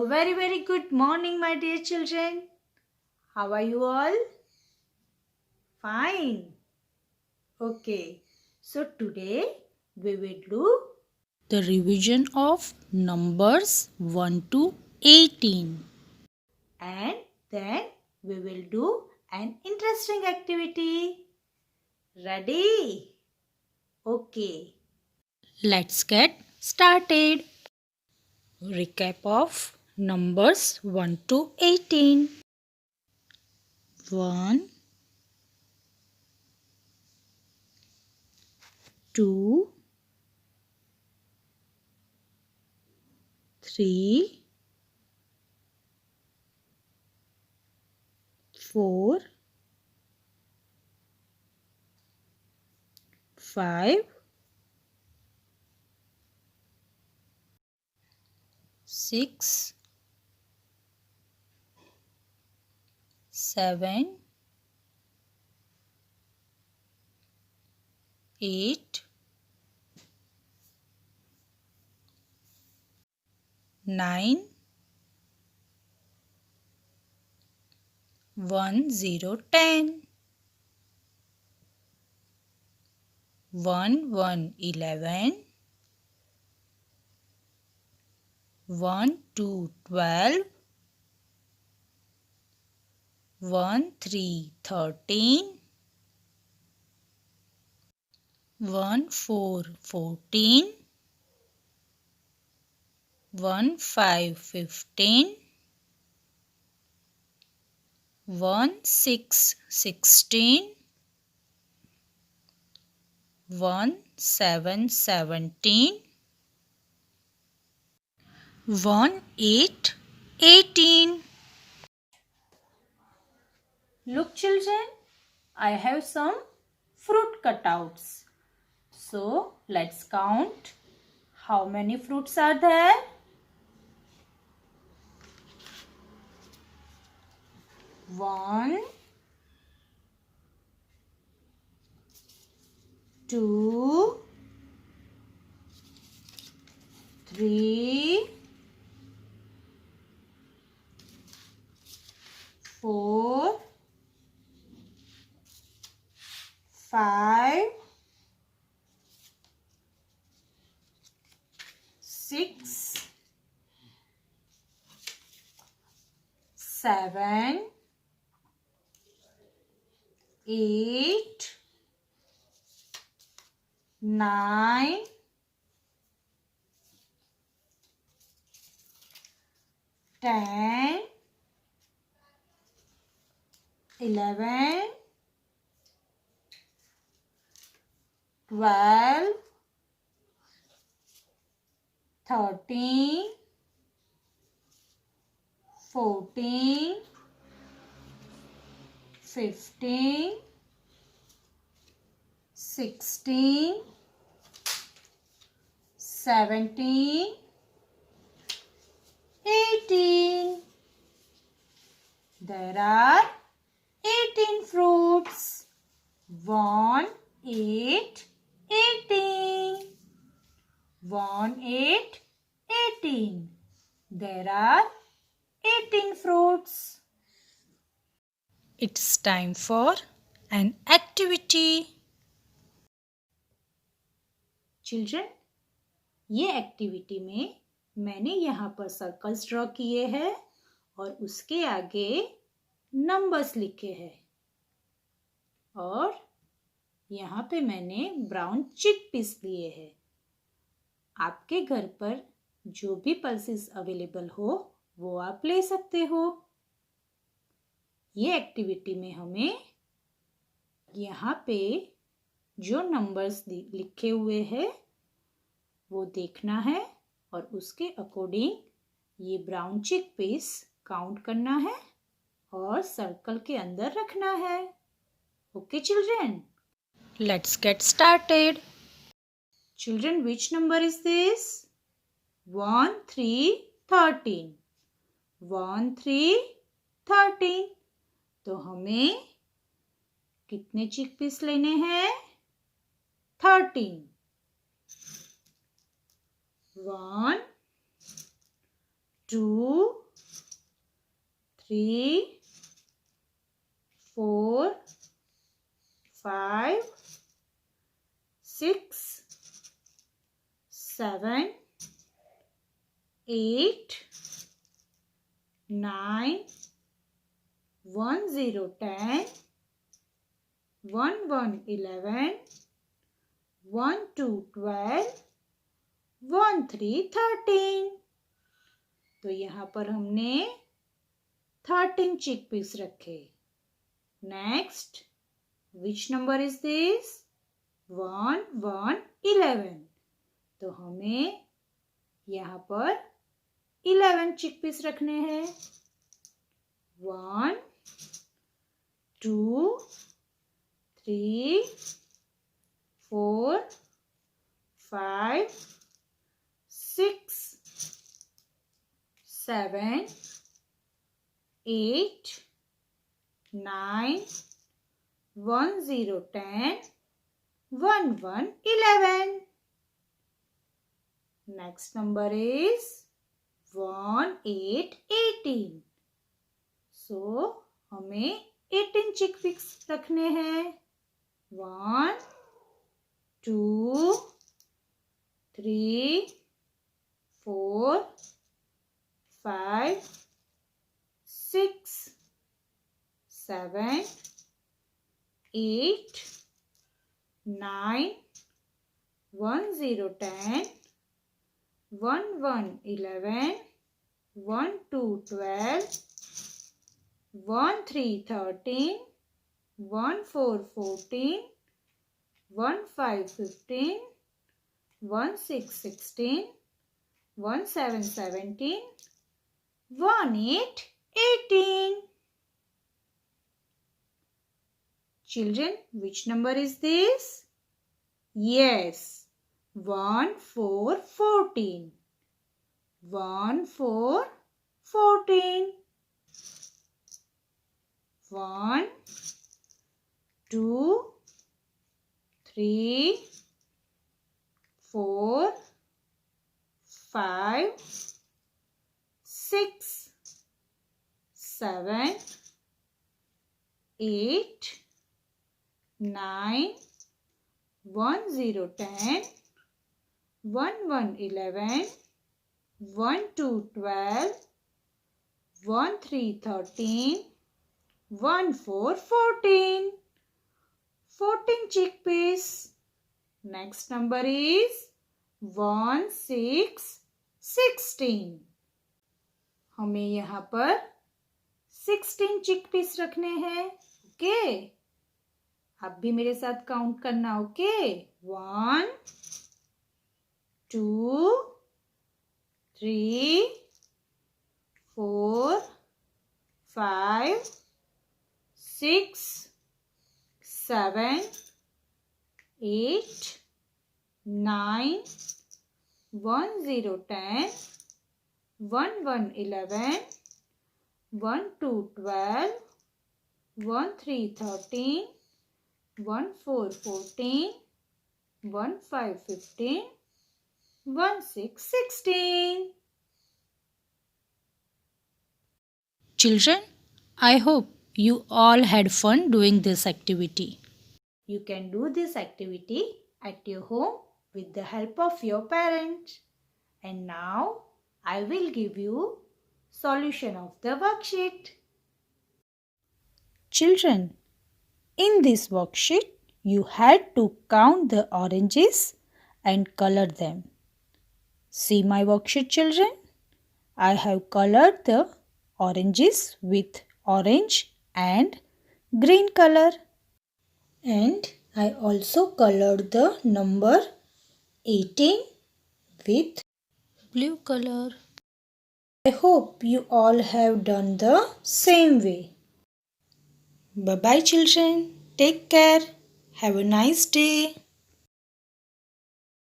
very, very good morning, my dear children. How are you all? Fine. Okay. So today we will do the revision of numbers 1 to 18. And then we will do an interesting activity. Ready? Okay. Let's get started. Recap of numbers 1 to 18. 1, 2, 3, 4, 5, 6, 7, 8, 9, 1, 0, 10, 1, 1, 11, 1, 2, 12, 1, 3, 13, 1, 4, 14, 1, 5, 15, 1, 6, 16, 1, 7, 17, 1, 8, 18. Look children, I have some fruit cutouts. So let's count how many fruits are there. 1, 2, 3, 4, 5, 6, 7, 8, 9, 10, 11, 12, 13, 14, 15, 16, 17, 18. There are 18 fruits. 1, 8, 18. 1, 8, 18. There are 18 fruits. It's time for an activity. Children, ये activity में मैंने यहाँ पर circles draw किए हैं और उसके आगे नंबर्स लिखे हैं और यहाँ पे मैंने ब्राउन चिक पीस लिए हैं। आपके घर पर जो भी पल्सेस अवेलेबल हो वो आप ले सकते हो। ये एक्टिविटी में हमें यहाँ पे जो नंबर्स लिखे हुए हैं वो देखना है और उसके अकॉर्डिंग ये ब्राउन चिक पीस काउंट करना है और सर्कल के अंदर रखना है। Okay children, let's get started. Children, which number is this? 1, 3, 13. 1, 3, 13. तो हमें कितने चिक पीस लेने हैं? 13. 1, 2, 3, 4, 5, 6, 7, 8, 9, 1, 0, 10, 1, 1, 11, 1, 2, 12, 1, 3, 13. तो यहाँ पर हमने 13 chickpeas रखे. Next, which number is this? 1, 1, 11. तो हमें यहाँ पर 11 chickpeas रखने हैं. 1, 2, 3, 4, 5, 6, 7, 8, 9, 1, 0, 10, 1, 1, 11. Next number is 1, 8, 18. So, हमें 18 chickpeas रखने हैं. 1, 2, 3, 4, 5, 6, 7, 8, 9, 1, 0, 10, 1, 1, 11, 1, 2, 12, 1, 3, 13, 1, 4, 14, 1, 5, 15, 1, 6, 16, 1, 7, 17, 1, 8, 18. Children, which number is this? Yes, 1, 4, 14. 1, 4, 14. 1, 2, 3, 4, 5, 6, 7, 8, 9, 1, 0, 10, 1, 1, 11, 1, 2, 12, 1, 3, 13, 1, 4, 14. 14 chickpeas. Next number is 1, 6, 16. हमें यहाँ पर 16 chickpeas रखने हैं. ओके, आप भी मेरे साथ काउंट करना. Okay, 1, 2, 3, 4, 5, 6, 7, 8, 9, 1, 0, 10, 1, 1, 11, 1, 2, 12, 1, 3, 13, 1, 4, 14, 1, 5, 15, 1, 6, 16. Children, I hope you all had fun doing this activity. You can do this activity at your home with the help of your parents. And now I will give you solution of the worksheet. Children, in this worksheet you had to count the oranges and color them. See my worksheet, children. I have colored the oranges with orange and green color. And I also colored the number 18 with blue color. I hope you all have done the same way. Bye-bye, children. Take care. Have a nice day.